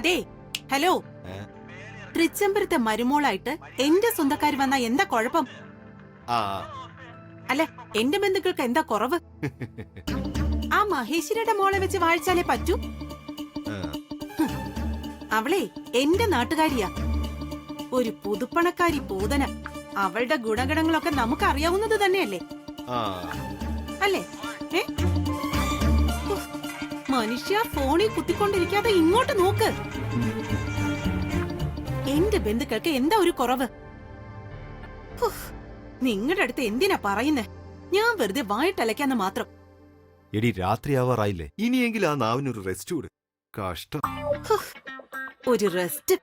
Day hello, തൃച്ചംബരത്തെ മരുമോളായിട്ട് എന്റെ സ്വന്തക്കാര് വന്ന എന്താ കുഴപ്പം? അല്ല, എന്റെ ബന്ധുക്കൾക്ക് എന്താ കുറവ്? ആ മഹേശ്വരിയുടെ മോളെ വെച്ച് വാഴിച്ചാലേ പറ്റൂ. അവളെ എന്റെ നാട്ടുകാരിയാ, ഒരു പുതുപ്പണക്കാരി പൂതന. അവളുടെ ഗുണഗണങ്ങളൊക്കെ നമുക്ക് അറിയാവുന്നത് തന്നെയല്ലേ? അല്ലേ? മനുഷ്യ ഫോണിൽ കുത്തിക്കൊണ്ടിരിക്കാതെ ഇങ്ങോട്ട് നോക്ക്. എന്റെ ബന്ധുക്കൾക്ക് എന്താ ഒരു കുറവ്? നിങ്ങളുടെ അടുത്ത് എന്തിനാ പറയുന്നേ? ഞാൻ വെറുതെ വായിട്ടലക്കാന്ന് മാത്രം. എടി, രാത്രിയാവാറായില്ലേ? ഇനിയെങ്കിലും ആ നാവിനൊരു റെസ്റ്റ് കൊടു. കഷ്ടം. ഒരു റെസ്റ്റ്?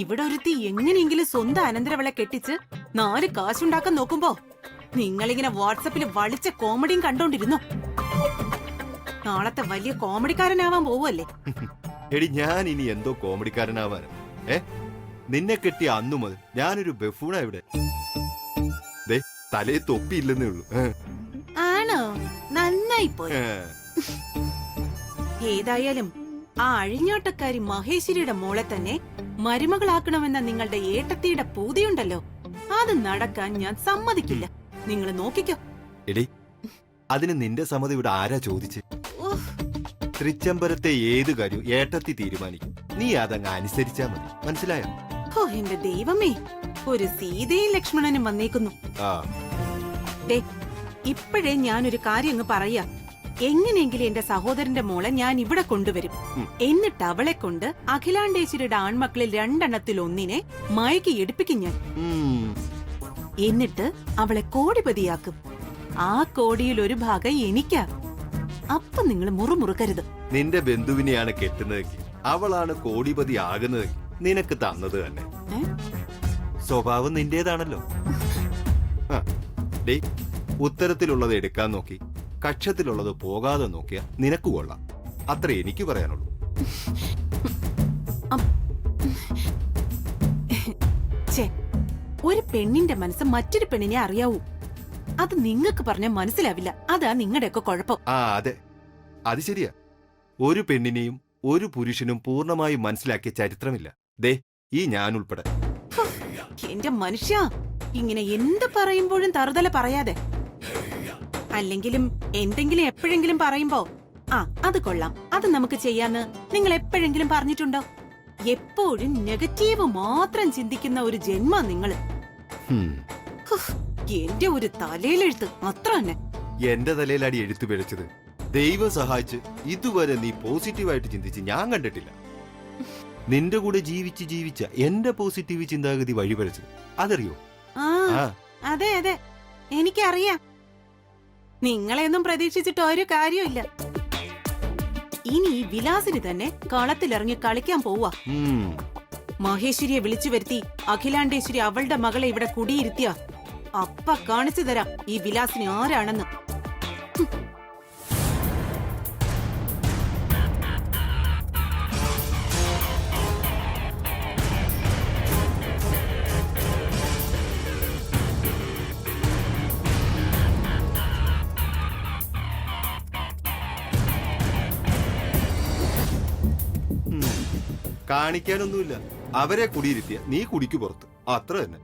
ഇവിടെ ഒരുത്തി എങ്ങനെയെങ്കിലും സ്വന്തം അനന്തരവളെ കെട്ടിച്ച് 4 കാശുണ്ടാക്കാൻ നോക്കുമ്പോ നിങ്ങളിങ്ങനെ വാട്സപ്പിൽ വളിച്ച കോമഡിയും കണ്ടോണ്ടിരുന്നോ? നാളത്തെ വലിയ കോമഡിക്കാരനാവാൻ പോവല്ലേ? എടി, ഞാൻ ഇനി എന്തോ കോമഡിക്കാരനാവാനും? നിന്നെ കെട്ടിയ അന്നു മുതൽ ഞാനൊരു ബഫൂണാ ഇവിടെ. തലേ തൊപ്പിയില്ലെന്നേ ഉള്ളൂ. ആണോ? നന്നായി പോയി. ഏതായാലും ആ അഴിഞ്ഞാട്ടക്കാരി മഹേശ്വരിയുടെ മോളെ തന്നെ മരുമകളാക്കണമെന്ന നിങ്ങളുടെ ഏട്ടത്തിയുടെ പൂതിയുണ്ടല്ലോ, അത് നടക്കാൻ ഞാൻ സമ്മതിക്കില്ല. നിങ്ങൾ നോക്കിക്കോ. എടി, അതിന് നിന്റെ സമ്മതം ഇവിടെ ആരാ ചോദിച്ച്? തൃച്ചംബരത്തെ ഏത് കാര്യം ഏട്ടത്തി തീരുമാനിക്കും. നീ അതങ്ങ് അനുസരിച്ചാ മതി. മനസ്സിലായോ? ഓ എന്റെ ദൈവമേ, ഒരു സീതയും ലക്ഷ്മണനും വന്നേക്കുന്നു. ഇപ്പോഴേ ഞാനൊരു കാര്യം അങ്ങ് പറയാ. എങ്ങനെയെങ്കിലും എന്റെ സഹോദരന്റെ മോളെ ഞാൻ ഇവിടെ കൊണ്ടുവരും. എന്നിട്ട് അവളെ കൊണ്ട് അഖിലാണ്ടേശ്വരിയുടെ ആൺമക്കളിൽ 2 ഒന്നിനെ മയക്കി എടുപ്പിക്കും ഞാൻ. എന്നിട്ട് അവളെ കോടിപതിയാക്കും. ആ കോടിയിൽ ഒരു ഭാഗം എനിക്കാ. അപ്പൊ നിങ്ങൾ മുറുമുറുക്കരുത്. നിന്റെ ബന്ധുവിനെയാണ് കെട്ടുന്നതെങ്കിൽ, അവളാണ് കോടിപതി ആകുന്നതെങ്കിൽ നിനക്ക് തന്നത് തന്നെ. സ്വഭാവം നിന്റേതാണല്ലോ. ഉത്തരത്തിലുള്ളത് എടുക്കാൻ നോക്കി കക്ഷത്തിലുള്ളത് പോകാതെ നോക്കിയാ നിനക്ക് കൊള്ളാം. അത്ര എനിക്ക് പറയാനുള്ളൂ. ഒരു പെണ്ണിന്റെ മനസ്സ് മറ്റൊരു പെണ്ണിനെ അറിയാവൂ. അത് നിങ്ങൾക്ക് പറഞ്ഞാൽ മനസ്സിലാവില്ല. അതാ നിങ്ങളുടെയൊക്കെ കുഴപ്പം. അതെ, അത് ശരിയാ. ഒരു പെണ്ണിനെയും ഒരു പുരുഷനും പൂർണ്ണമായും മനസ്സിലാക്കിയ ചരിത്രമില്ല. ഈ ഞാൻ ഉൾപ്പെടെ. എന്റെ മനുഷ്യ, ഇങ്ങനെ എന്ത് പറയുമ്പോഴും തറുതല പറയാതെ. അല്ലെങ്കിലും എന്തെങ്കിലും എപ്പോഴെങ്കിലും പറയുമ്പോ അത് കൊള്ളാം, അത് നമുക്ക് ചെയ്യാന്ന് നിങ്ങൾ എപ്പോഴെങ്കിലും പറഞ്ഞിട്ടുണ്ടോ? എപ്പോഴും നെഗറ്റീവ് മാത്രം ചിന്തിക്കുന്ന ഒരു ജന്മ നിങ്ങള്. എന്റെ ഒരു തലയിലെഴുത്ത് അത്ര തന്നെ. എന്റെ തലയിലടി എഴുത്തു പിഴച്ചത് ദൈവം സഹായിച്ച് ഇതുവരെ നീ പോസിറ്റീവായിട്ട് ചിന്തിച്ച് ഞാൻ കണ്ടിട്ടില്ല. നിന്റെ കൂടെ ജീവിച്ച എന്റെ പോസിറ്റീവ് ചിന്താഗതി വഴിപഴച്ചത് അതറിയോ? അതെ അതെ, എനിക്കറിയാം. നിങ്ങളെയൊന്നും പ്രതീക്ഷിച്ചിട്ട് ഒരു കാര്യമില്ല. ഇനി ഈ വിലാസിന് തന്നെ കളത്തിലിറങ്ങി കളിക്കാൻ പോവാ. മഹേശ്വരിയെ വിളിച്ചു വരുത്തി അഖിലാണ്ടേശ്വരി അവളുടെ മകളെ ഇവിടെ കുടിയിരുത്തിയ അപ്പ കാണിച്ചു തരാം ഈ വിലാസിന് ആരാണെന്ന്. കാണിക്കാനൊന്നുമില്ല. അവരെ കുടിയിരുത്തിയ നീ കുടിക്കു പുറത്ത്, അത്ര തന്നെ.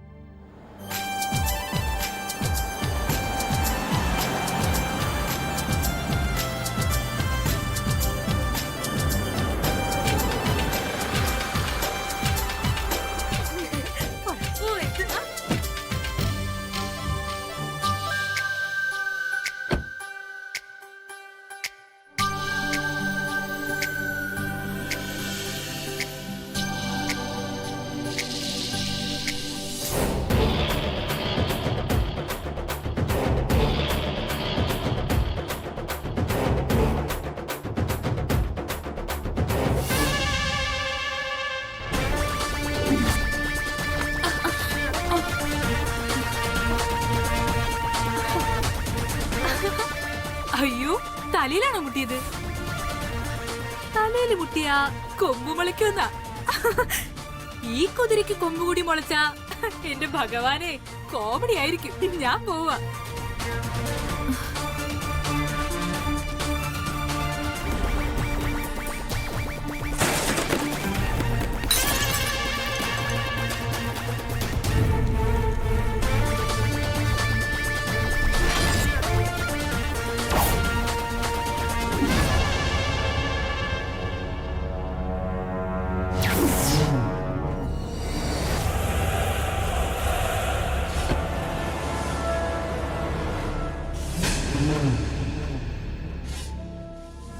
അയ്യോ, തലയിലാണോ മുട്ടിയത്? തലയിൽ മുട്ടിയാ കൊമ്പ് മുളയ്ക്കുന്ന. ഈ കുതിരയ്ക്ക് കൊമ്പ് കൂടി മുളച്ച എന്റെ ഭഗവാനെ, കോമഡി ആയിരിക്കും. ഞാൻ പോവാ.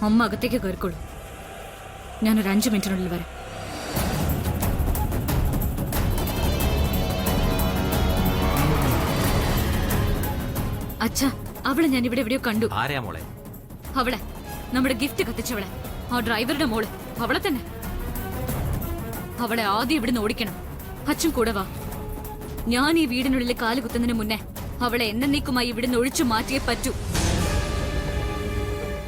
അമ്മ അകത്തേക്ക് കയറിക്കോളൂ. ഞാനൊരു 5 മിനിറ്റിനുള്ളിൽ വരാം. അച്ഛാ, അവളെ ഞാൻ ഇവിടെ എവിടെയോ കണ്ടു. ആരെയാ മോളെ? അവളെ, നമ്മുടെ ഗിഫ്റ്റ് കത്തിച്ചവളെ, ആ ഡ്രൈവറുടെ മോള്, അവളെ തന്നെ. അവളെ ആദ്യം ഇവിടുന്ന് ഓടിക്കണം. അച്ഛൻ കൂടെ വാ. ഞാൻ ഈ വീടിനുള്ളിൽ കാല് കുത്തുന്നതിന് മുന്നേ അവളെ എന്നേക്കുമായി ഇവിടുന്ന് ഒഴിച്ചു മാറ്റിയേ പറ്റൂ.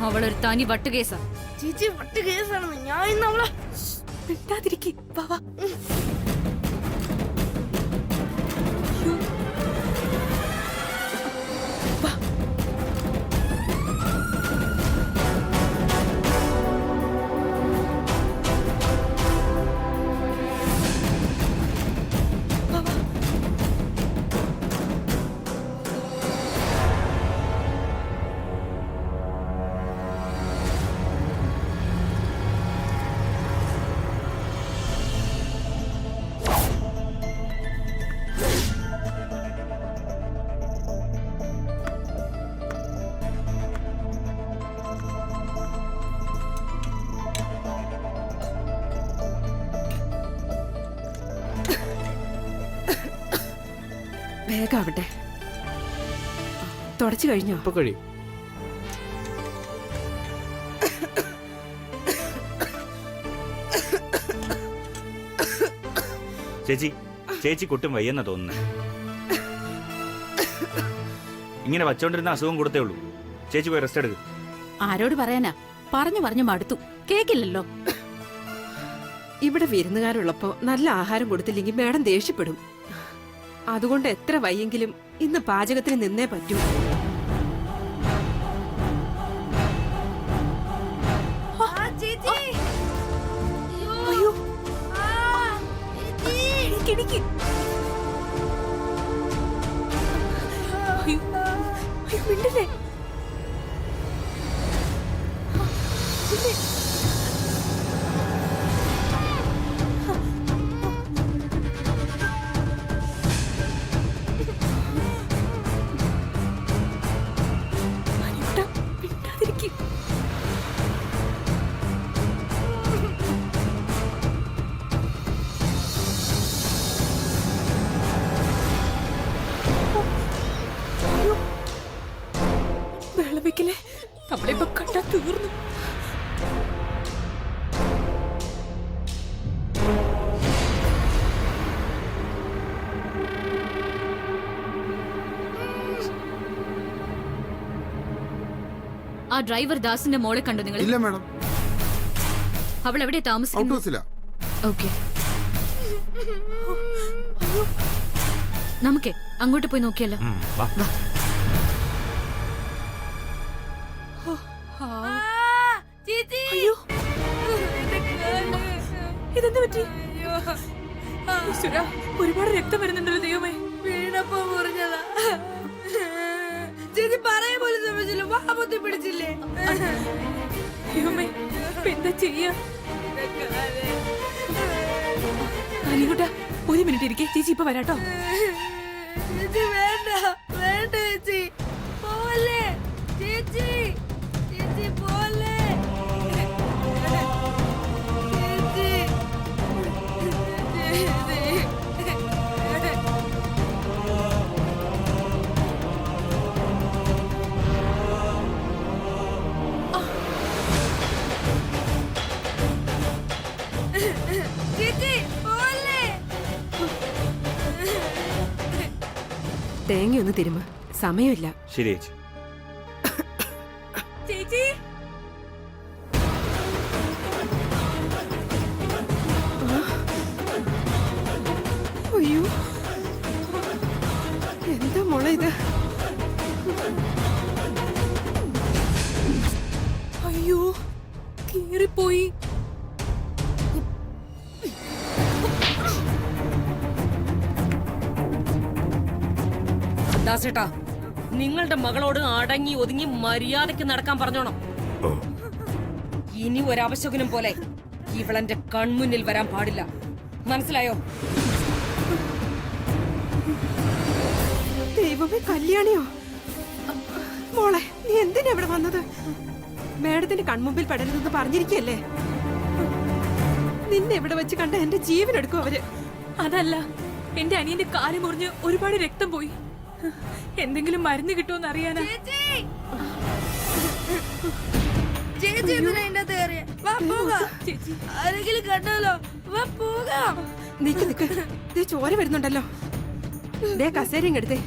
അവളൊരു തനി വട്ടുകേസാ. ചേച്ചി വട്ട് കേസാണെന്ന് ഞാൻ ഇന്ന് അവളെ മിണ്ടാതിരിക്ക്. വാ, വാ. വേഗാവട്ടെ. തുടച്ചു കഴിഞ്ഞോ? ഇപ്പൊ കഴിയും. ചേച്ചി, ചേച്ചി കുട്ടും വയ്യെന്നാ തോന്നുന്നു. ഇങ്ങനെ വച്ചോണ്ടിരുന്ന അസുഖം കൊടുത്തേ ഉള്ളൂ. ചേച്ചി പോയി റെസ്റ്റ് എടുക്ക്. ആരോട് പറയാനാ? പറഞ്ഞു പറഞ്ഞു മടുത്തു. കേക്കില്ലല്ലോ. ഇവിടെ വിരുന്നുകാരുള്ളപ്പോ നല്ല ആഹാരം കൊടുത്തില്ലെങ്കിൽ മേഡം ദേഷ്യപ്പെടും. അതുകൊണ്ട് എത്ര വയ്യെങ്കിലും ഇന്ന് പാചകത്തിന് നിന്നേ പറ്റൂ. ചേച്ചി അയ്യോ, ചേച്ചി എനിക്ക് അയ്യോ, അയ്യോ, മിണ്ടില്ലേ? മിണ്ടാതിരിക്ക്. വെള്ളവെക്കലേ, നമ്മളിപ്പോ കണ്ടാ തീർന്നു. ആ ഡ്രൈവർ ദാസിന്റെ മോളെ കണ്ടു നിങ്ങൾ? ഇല്ല മാഡം, അവൾ എവിടെ ഔട്ട് താമസിക്കുന്നു? ഹൗസിലാ. ഓക്കെ, നമുക്കേ അങ്ങോട്ട് പോയി നോക്കിയല്ലോ. വാ. ചേച്ചി അയ്യോ, എന്റെ കാല്. ഇതെന്ത് പറ്റി? ഈശ്വരാ, ഒരുപാട് രക്തം വരുന്നുണ്ടല്ലോ ദൈവമേ. വീണപ്പോ മുറിഞ്ഞതാ. ചേച്ചി പറയാൻ പോലും ശ്രമിച്ചില്ല. വാപത്തി പിടിച്ചില്ലേ? ദൈവമേ, ഇപ്പൊ എന്താ ചെയ്യാ? എന്റെ കാല്. അനികുട്ടാ, ഒരു മിനിറ്റ് ഇരിക്കേ. ചേച്ചി ഇപ്പൊ വരാട്ടോ. ചേച്ചി വേണ്ട, വേണ്ട ചേച്ചി. പോലെ ചേച്ചി, ചേച്ചി പോലെ. ചേച്ചി, ചേച്ചി പോലെ. തേങ്ങയൊന്ന് തിരുമ, സമയമില്ല. ശരി ചേച്ചി. ചേച്ചി, അയ്യോ, എന്താ മോളെ ഇത്? അയ്യോ, കീറിപ്പോയി. ദാസേട്ടാ, നിങ്ങളുടെ മകളോട് അടങ്ങി ഒതുങ്ങി മര്യാദയ്ക്ക് നടക്കാൻ പറഞ്ഞോണം. ഇനി ഒരവശകുനം പോലെ ഇവളെന്റെ കൺമുന്നിൽ വരാൻ പാടില്ല. മനസ്സിലായോ? ദൈവമേ, കല്യാണിയോ? മോളെ, നീ എന്തിനാ ഇവിടെ വന്നത്? മേഡത്തിന്റെ കൺമുമ്പിൽ പെടരുതെന്ന് പറഞ്ഞിരിക്കല്ലേ? നിന്നെ ഇവിടെ വെച്ച് കണ്ട എന്റെ ജീവൻ എടുക്കും അവര്. അതല്ല, എന്റെ അനിയന്റെ കാല് മുറിഞ്ഞ് ഒരുപാട് രക്തം പോയി. എന്തെങ്കിലും മരുന്ന് കിട്ടുമെന്ന് അറിയാനാ. ആരെങ്കിലും കണ്ടാലോ? നിക്ക് നിക്ക്, ദേ ചോര വരുന്നുണ്ടല്ലോ. ദേ കസേരയും എടുത്തേ,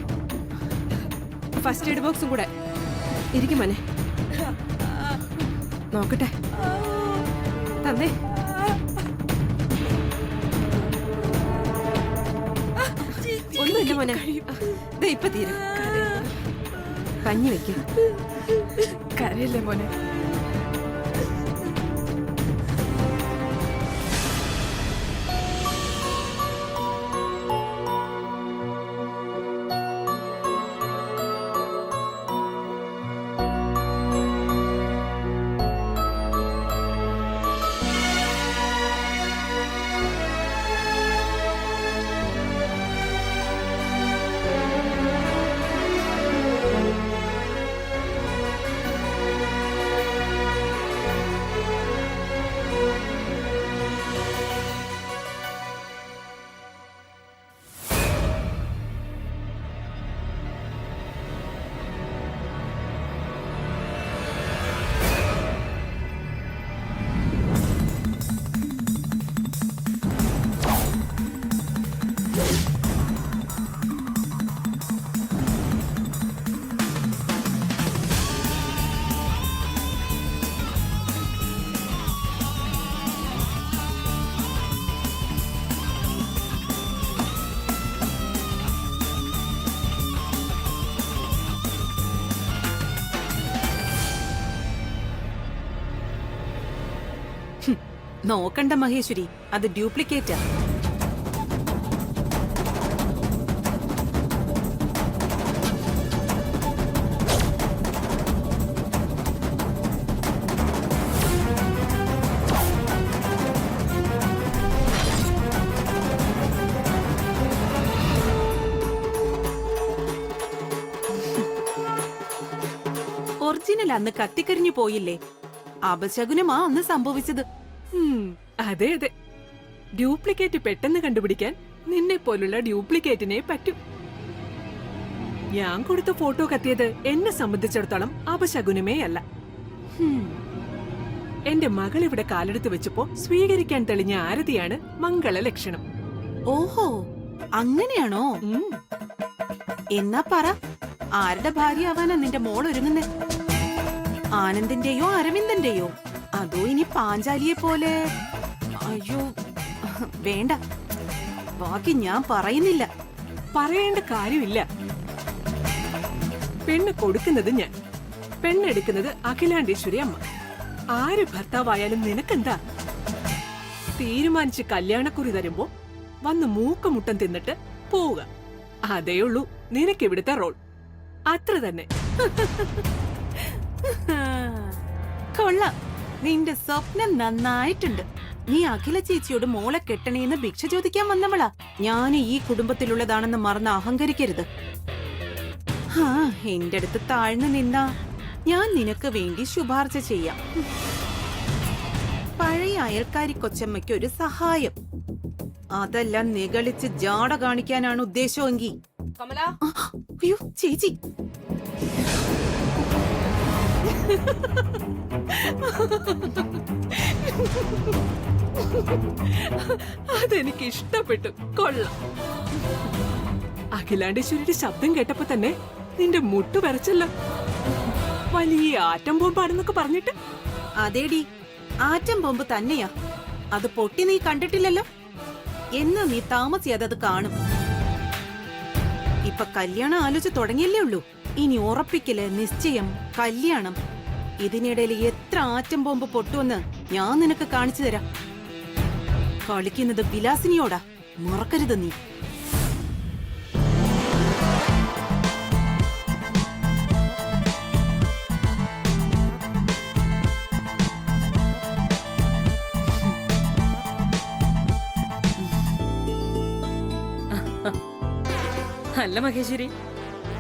ഫസ്റ്റ് എയ്ഡ് ബോക്സും കൂടെ. ഇരിക്കും മോനെ, നോക്കട്ടെ. തന്നേ. ഒന്നുമില്ല മോനെ, ദേ ഇപ്പൊ തീരും. കഞ്ഞി വെക്കും. കരയല്ലേ മോനെ. നോക്കണ്ട മഹേശ്വരി, അത് ഡ്യൂപ്ലിക്കേറ്റാ. ഒറിജിനൽ അന്ന് കത്തിക്കരിഞ്ഞു പോയില്ലേ? അപശകുനമാ അന്ന് സംഭവിച്ചത്. അതെ അതെ, ഡ്യൂപ്ലിക്കേറ്റ് പെട്ടെന്ന് കണ്ടുപിടിക്കാൻ നിന്നെ പോലുള്ള ഡ്യൂപ്ലിക്കേറ്റിനെ പറ്റും. ഞാൻ കൊടുത്ത ഫോട്ടോ കത്തിയത് എന്നെ സംബന്ധിച്ചിടത്തോളം അപശകുനമേ അല്ല. എന്റെ മകൾ ഇവിടെ കാലെടുത്ത് വെച്ചപ്പോ സ്വീകരിക്കാൻ തെളിഞ്ഞ ആരതിയാണ് മംഗള ലക്ഷണം. ഓഹോ, അങ്ങനെയാണോ? എന്നാ പറ, ആരുടെ ഭാര്യ ആവാനാ നിന്റെ മോൾ ഒരുങ്ങുന്നേ? ആനന്ദിന്റെയോ അരവിന്ദന്റെയോ? അതോ ഇനി പാഞ്ചാലിയെ പോലെ? അയ്യോ വേണ്ട, ബാക്കി ഞാൻ പറയുന്നില്ല. പറയേണ്ട കാര്യമില്ല. പെണ്ണ് കൊടുക്കുന്നത് ഞാൻ, പെണ്ണെടുക്കുന്നത് അഖിലാണ്ടേശ്വരി അമ്മ. ആര് ഭർത്താവായാലും നിനക്കെന്താ? തീരുമാനിച്ച് കല്യാണക്കുറി തരുമ്പോ വന്ന് മൂക്കമുട്ടം തിന്നിട്ട് പോവുക. അതേയുള്ളൂ നിനക്കിവിടുത്തെ റോൾ. അത്ര തന്നെ. കൊള്ളാം, നിന്റെ സ്വപ്നം നന്നായിട്ടുണ്ട്. നീ അഖില ചേച്ചിയോട് മോളെ കെട്ടണേന്ന് ഭിക്ഷ ചോദിക്കാൻ വന്നവളാ. ഞാൻ ഈ കുടുംബത്തിലുള്ളതാണെന്ന് മറന്ന് അഹങ്കരിക്കരുത്. എന്റെ അടുത്ത് താഴ്ന്നു നിന്നാ ഞാൻ നിനക്ക് വേണ്ടി ശുപാർശ ചെയ്യാം. പഴയ അയൽക്കാരി കൊച്ചമ്മയ്ക്ക് ഒരു സഹായം. അതെല്ലാം നിഗളിച്ച് ജാട കാണിക്കാനാണ് ഉദ്ദേശമെങ്കിൽ. അയ്യോ ചേച്ചി, അതെനിക്ക് ഇഷ്ടപ്പെട്ടു. കൊള്ളാം. അഖിലാണ്ടേശ്വരിയുടെ ശബ്ദം കേട്ടപ്പോ തന്നെ നിന്റെ മുട്ടു വരച്ചല്ലോ. വലിയ ആറ്റം ബോംബാണെന്നൊക്കെ പറഞ്ഞിട്ട്. അതേടി, ആറ്റം ബോംബ് തന്നെയാ. അത് പൊട്ടി നീ കണ്ടിട്ടില്ലല്ലോ. എന്നാ നീ താമസിയാതെ അത് കാണും. ഇപ്പൊ കല്യാണം ആലോചിച്ച് തുടങ്ങിയല്ലേ ഉള്ളൂ. ഇനി ഉറപ്പിക്കല്, നിശ്ചയം, കല്യാണം, ഇതിനിടയിൽ എത്ര ആറ്റം ബോംബ് പൊട്ടുമെന്ന് ഞാൻ നിനക്ക് കാണിച്ചു തരാം. കളിക്കുന്നത് വിലാസിനിയോടാ, മറക്കരുത് നീ. അല്ല മഹേശ്വരി,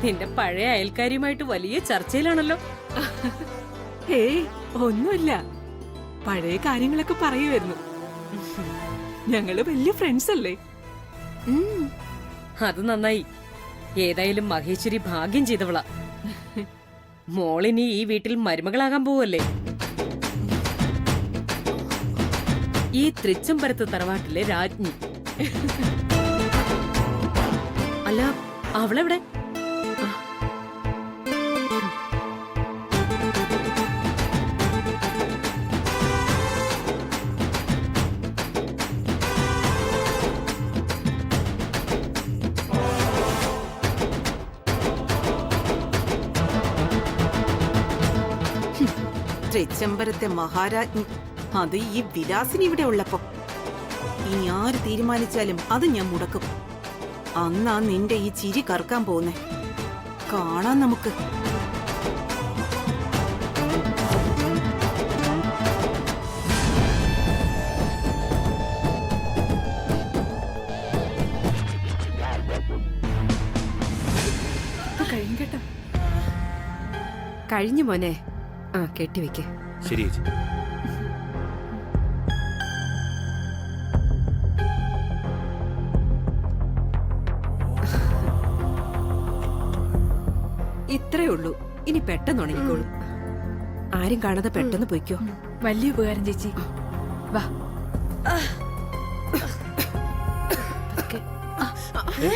നിന്റെ പഴയ അയൽക്കാരിയുമായിട്ട് വലിയ ചർച്ചയിലാണല്ലോ. ഏയ് ഒന്നുമില്ല, പഴയ കാര്യങ്ങളൊക്കെ പറയുമായിരുന്നു. ഞങ്ങള് വലിയ ഫ്രണ്ട്സ് അല്ലേ? ഉം. അത് നന്നായി. ഏതായാലും മഹേശ്വരി ഭാഗ്യം ചെയ്തവളാ. മോളിനി ഈ വീട്ടിൽ മരുമകളാകാൻ പോവല്ലേ? ഈ തൃച്ചംബരത്ത് തറവാട്ടിലെ രാജ്ഞി. അല്ല, അവളെവിടെ? തൃച്ചംബരത്തെ മഹാരാജ്ഞി, അത് ഈ വിലാസിനി ഇവിടെ ഉള്ളപ്പോ. ഇനി ആര് തീരുമാനിച്ചാലും അത് ഞാൻ മുടക്കും. അന്നാ നിന്റെ ഈ ചിരി കറക്കാൻ പോകുന്നേ. കാണാം നമുക്ക്. കഴിഞ്ഞേട്ടാ. കഴിഞ്ഞു മോനെ. ആ, കെട്ടിവെക്ക്. ശരി ചേച്ചി. ഇത്രേ ഉള്ളൂ. ഇനി പെട്ടെന്ന് ഉണങ്ങിക്കോളും. ആരും കാണാതെ പെട്ടെന്ന് പൊയ്ക്കോ. വലിയ ഉപകാരം ചേച്ചി. വാ.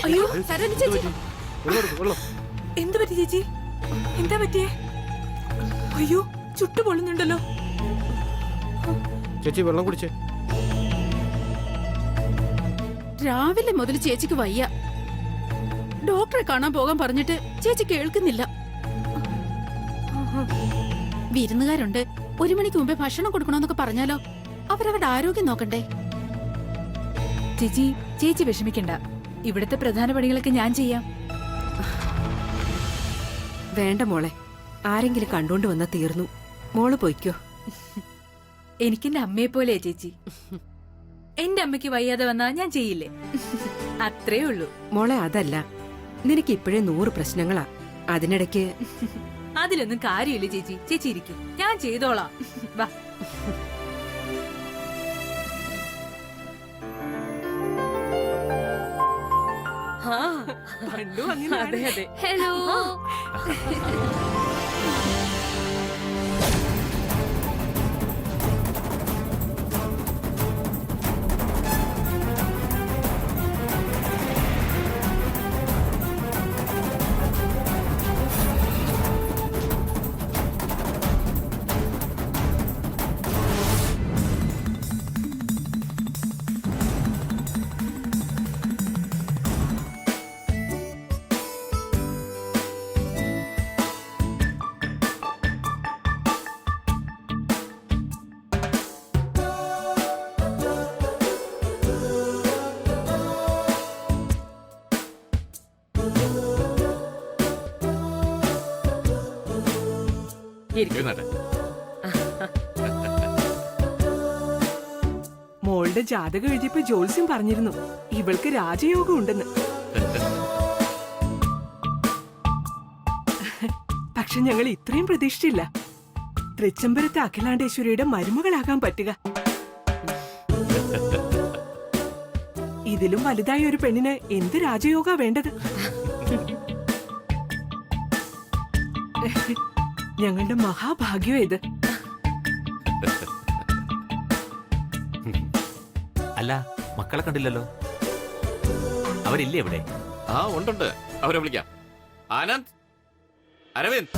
അയ്യോ, സരോജിനി ചേച്ചി. എന്ത് പറ്റി ചേച്ചി? എന്താ പറ്റിയേ? അയ്യോ, ചുട്ടു പൊള്ളുന്നുണ്ടല്ലോ. ചേച്ചി വെള്ളം കുടിച്ചേ. രാവിലെ മുതൽ ചേച്ചിക്ക് വയ്യ. ഡോക്ടറെ കാണാൻ പോകാൻ പറഞ്ഞിട്ട് ചേച്ചി കേൾക്കുന്നില്ല. വിരുന്നുകാരുണ്ട്, 1 മണിക്ക് മുമ്പേ ഭക്ഷണം കൊടുക്കണമെന്നൊക്കെ പറഞ്ഞാലോ? അവരവരുടെ ആരോഗ്യം നോക്കണ്ടേ? ചേച്ചി ചേച്ചി വിഷമിക്കണ്ട. ഇവിടുത്തെ പ്രധാന പണികളൊക്കെ ഞാൻ ചെയ്യാം. വേണ്ട മോളെ, ആരെങ്കിലും കണ്ടോണ്ട് വന്നാ തീർന്നു. മോള് പൊയ്ക്കോ. എനിക്കെന്റെ അമ്മയെ പോലെയാ ചേച്ചി. എന്റെ അമ്മയ്ക്ക് വയ്യാതെ വന്നാ ഞാൻ ചെയ്യില്ലേ? അത്രേ ഉള്ളൂ. മോളെ, അതല്ല, നിനക്ക് ഇപ്പോഴേ 100 പ്രശ്നങ്ങളാ. അതിനിടയ്ക്ക് അതിലൊന്നും കാര്യമില്ല ചേച്ചി. ചേച്ചി ഇരിക്കും, ഞാൻ ചെയ്തോളാം. വാ. ആ, പണ്ടും അങ്ങനെ. അതെ അതെ. ഹലോ. ഇരിക്ക്. മോളുടെ ജാതകം എഴുതിയപ്പോ ജോത്സ്യം പറഞ്ഞിരുന്നു ഇവൾക്ക് രാജയോഗം ഉണ്ടെന്ന്. പക്ഷെ ഞങ്ങൾ ഇത്രയും പ്രതീക്ഷിച്ചില്ല. തൃച്ചംബരത്തെ അഖിലാണ്ടേശ്വരിയുടെ മരുമകളാകാൻ പറ്റുക. ഇതിലും വലുതായ ഒരു പെണ്ണിന് എന്ത് രാജയോഗ വേണ്ടത്? ഞങ്ങളുടെ മഹാഭാഗ്യം ഇത്. അല്ല, മക്കളെ കണ്ടില്ലല്ലോ. അവരില്ലേ ഇവിടെ? ആ, ഉണ്ട്. അവരെ വിളിക്കാം. ആനന്ദ്, അരവിന്ദ്.